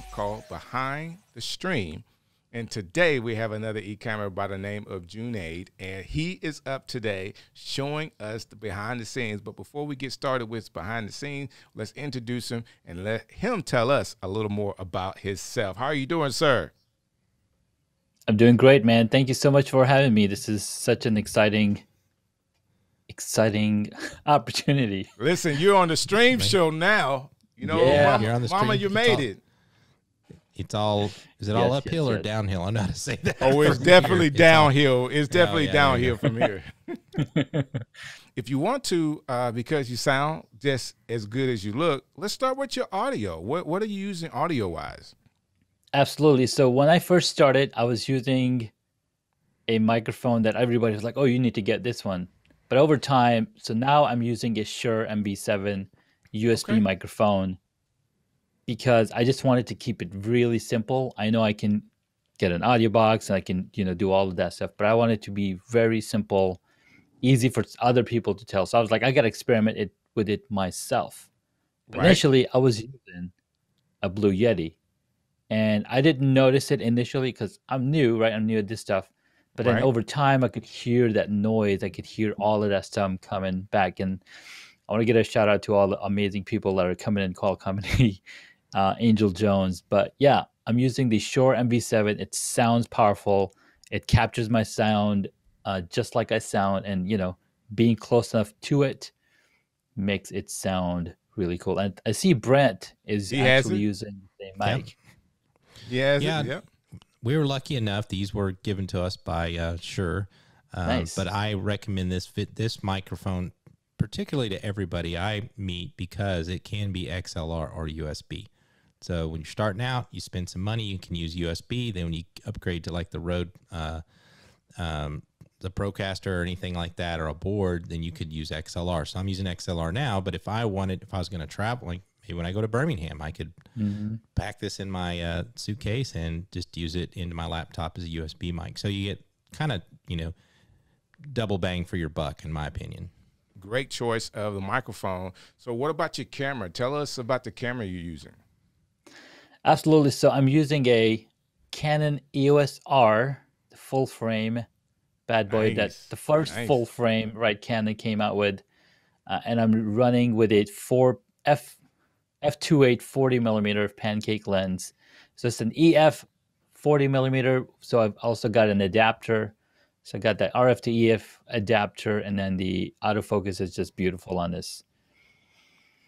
program called Behind the Stream. And today we have another e-camera by the name of Junaid, and he is up today showing us the behind the scenes. But before we get started with behind the scenes, let's introduce him and let him tell us a little more about himself. How are you doing, sir? I'm doing great, man. Thank you so much for having me. This is such an exciting opportunity. Listen, you're on the stream show now. You know, Yeah. Mama, You're on the Mama, stream. you made it. It's all, is it all uphill or downhill? I don't know how to say that. Oh, it's definitely downhill. It's definitely downhill there from here. If you want to, because you sound just as good as you look, let's start with your audio. What are you using audio-wise? Absolutely. So when I first started, I was using a microphone that everybody was like, oh, you need to get this one. But over time, so now I'm using a Shure Mb7 USB microphone because I just wanted to keep it really simple. I know I can get an audio box and I can, do all of that stuff, but I want it to be very simple, easy for other people to tell. So I was like, I got to experiment with it myself. Right. Initially, I was using a Blue Yeti, and I didn't notice it initially because I'm new, right? I'm new at this stuff. But then over time, I could hear that noise. I could hear all of that stuff coming back. And I want to get a shout out to all the amazing people that are coming in Call Company, Angel Jones. But yeah, I'm using the Shure Mb7. It sounds powerful. It captures my sound just like I sound. And, being close enough to it makes it sound really cool. And I see Brent is actually using the same mic. Yeah. We were lucky enough. These were given to us by Shure. Nice. But I recommend this microphone particularly to everybody I meet because it can be XLR or USB. So when you're starting out, you spend some money, you can use USB. Then when you upgrade to like the Rode, the Procaster or anything like that, or a board, then you could use XLR. So I'm using XLR now, but if I was going to travel, like maybe when I go to Birmingham, I could pack this in my suitcase and just use it into my laptop as a USB mic. So you get kind of, double bang for your buck, in my opinion. Great choice of the microphone. So what about your camera? Tell us about the camera you're using. Absolutely. So I'm using a Canon EOS R, the full frame bad boy. That's the first full frame Canon came out with. And I'm running with a f2.8 40mm pancake lens. So it's an EF 40mm. So I've also got an adapter. So I got that RF to EF adapter, and then the autofocus is just beautiful on this.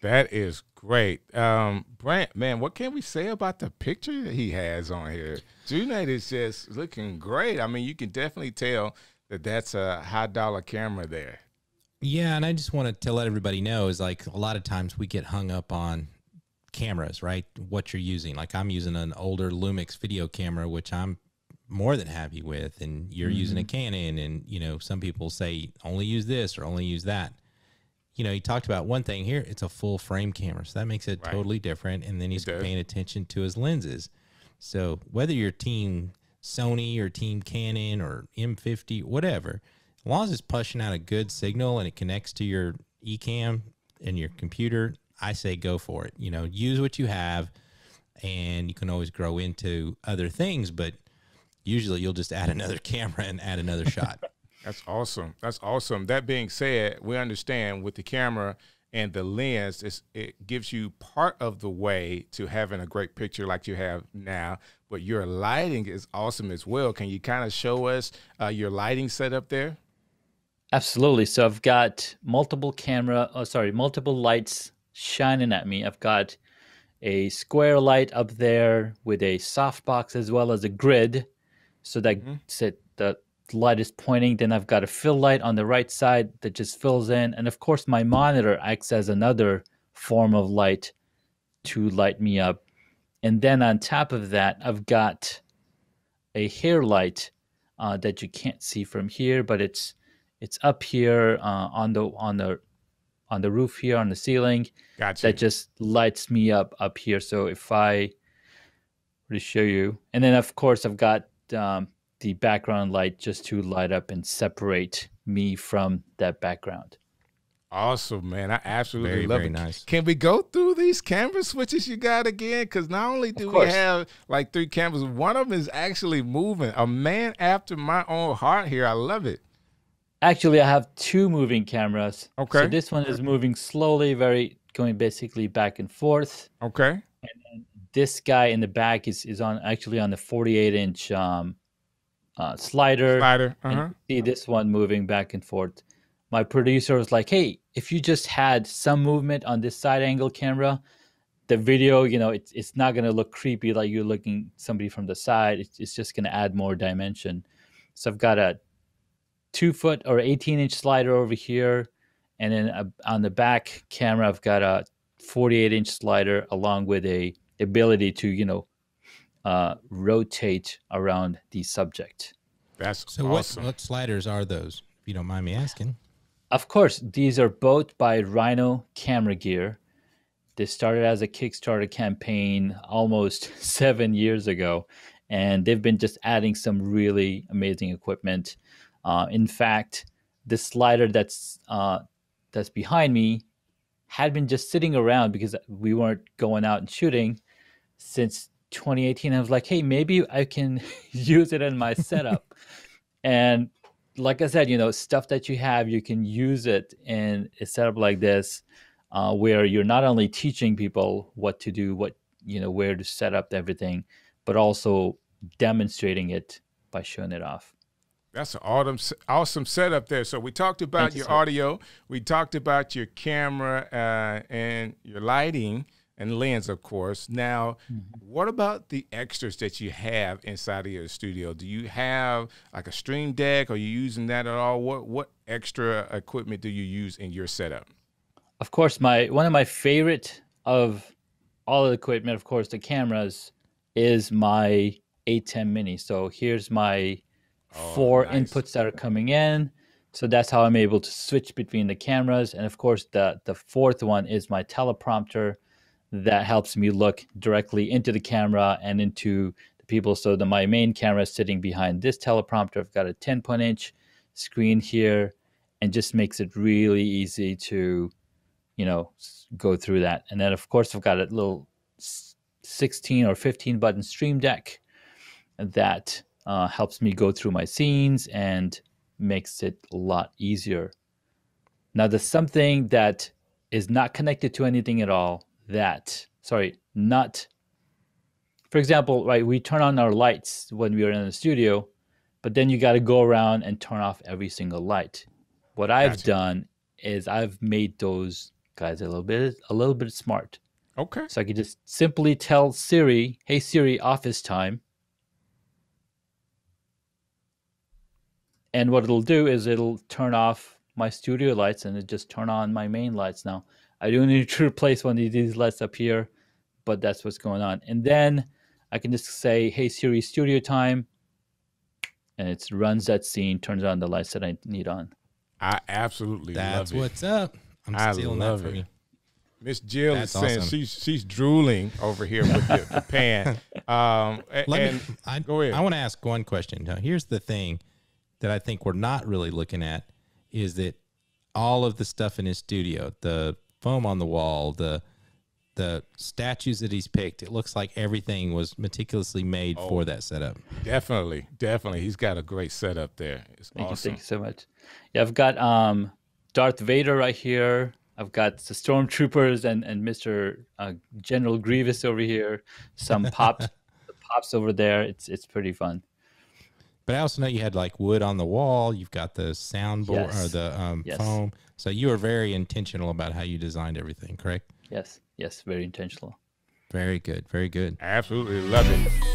That is great. Brant, man, what can we say about the picture that he has on here? Junaid is just looking great. I mean, you can definitely tell that that's a high-dollar camera there. Yeah, and I just wanted to let everybody know is like a lot of times we get hung up on cameras, right? What you're using. Like I'm using an older Lumix video camera, which I'm more than happy with, and you're using a Canon, and some people say only use this or only use that. He talked about one thing here, it's a full frame camera, so that makes it totally different, and then he's paying attention to his lenses. So whether you're team Sony or team Canon or M50, whatever, as long as it's pushing out a good signal and it connects to your Ecamm and your computer, I say go for it. Use what you have, and you can always grow into other things, but usually you'll just add another camera and add another shot. That's awesome. That's awesome. That being said, we understand with the camera and the lens, it gives you part of the way to having a great picture like you have now, but your lighting is awesome as well. Can you kind of show us your lighting setup there? Absolutely. So I've got multiple lights shining at me. I've got a square light up there with a softbox as well as a grid. So that the light is pointing. Then I've got a fill light on the right side that just fills in. And of course, my monitor acts as another form of light to light me up. And then on top of that, I've got a hair light that you can't see from here, but it's up here on the roof here on the ceiling. Gotcha. That just lights me up here. So if I were to show you, and then of course I've got the background light just to light up and separate me from that background. Awesome, man. I absolutely Very, love very it. nice. Can we go through these camera switches you got again? Because not only do we course. have like 3 cameras, one of them is actually moving. A man after my own heart here. I love it. Actually, I have 2 moving cameras. Okay. So this one is moving slowly, going basically back and forth. Okay. This guy in the back is actually on the 48-inch slider. Slider. And you see this one moving back and forth. My producer was like, hey, if you just had some movement on this side angle camera, the video, it's not going to look creepy like you're looking somebody from the side. It's just going to add more dimension. So I've got a 2-foot or 18-inch slider over here. And then on the back camera, I've got a 48-inch slider along with a ability to, rotate around the subject. That's So awesome. what sliders are those, if you don't mind me asking? Of course, these are both by Rhino Camera Gear. They started as a Kickstarter campaign almost 7 years ago, and they've been just adding some really amazing equipment. In fact, the slider that's behind me had been just sitting around because we weren't going out and shooting since 2018. I was like, hey, maybe I can use it in my setup. And like I said, stuff that you have, you can use it in a setup like this, where you're not only teaching people what to do, where to set up everything, but also demonstrating it by showing it off. That's an awesome setup there. So we talked about your audio. We talked about your camera and your lighting and lens, of course. Now, what about the extras that you have inside of your studio? Do you have like a Stream Deck? Are you using that at all? What extra equipment do you use in your setup? Of course, one of my favorite of all of the equipment, of course, the cameras, is my ATEM Mini. So here's my 4 inputs that are coming in. So that's how I'm able to switch between the cameras. And of course, the 4th one is my teleprompter that helps me look directly into the camera and into the people. So my main camera is sitting behind this teleprompter. I've got a 10-inch screen here, and just makes it really easy to, go through that. And then of course, I've got a little 16 or 15 button Stream Deck that helps me go through my scenes and makes it a lot easier. Now, there's something that is not connected to anything at all. For example, right, we turn on our lights when we are in the studio, but then you got to go around and turn off every single light. What I've done is I've made those guys a little bit smart. Okay. So I could just simply tell Siri, hey Siri, office time. And what it'll do is it'll turn off my studio lights and it just turn on my main lights. Now, I do need to replace one of these lights up here, but that's what's going on. And then I can just say, hey Siri, studio time. And it runs that scene, turns on the lights that I need on. I absolutely love it. That's what's up. I'm stealing that from you. Miss Jill is saying awesome. she's drooling over here with the pan. Go ahead. Go I want to ask one question. Now, here's the thing that I think we're not really looking at is that all of the stuff in his studio, the foam on the wall, the statues that he's picked, it looks like everything was meticulously made for that setup. Definitely. He's got a great setup there. It's awesome. Thank you so much. Yeah, I've got Darth Vader right here. I've got the Stormtroopers and Mr. General Grievous over here. Some pops over there. It's pretty fun. But I also know you had like wood on the wall. You've got the soundboard or the foam. So you were very intentional about how you designed everything, correct? Yes, very intentional. Very good. Very good. I absolutely love it.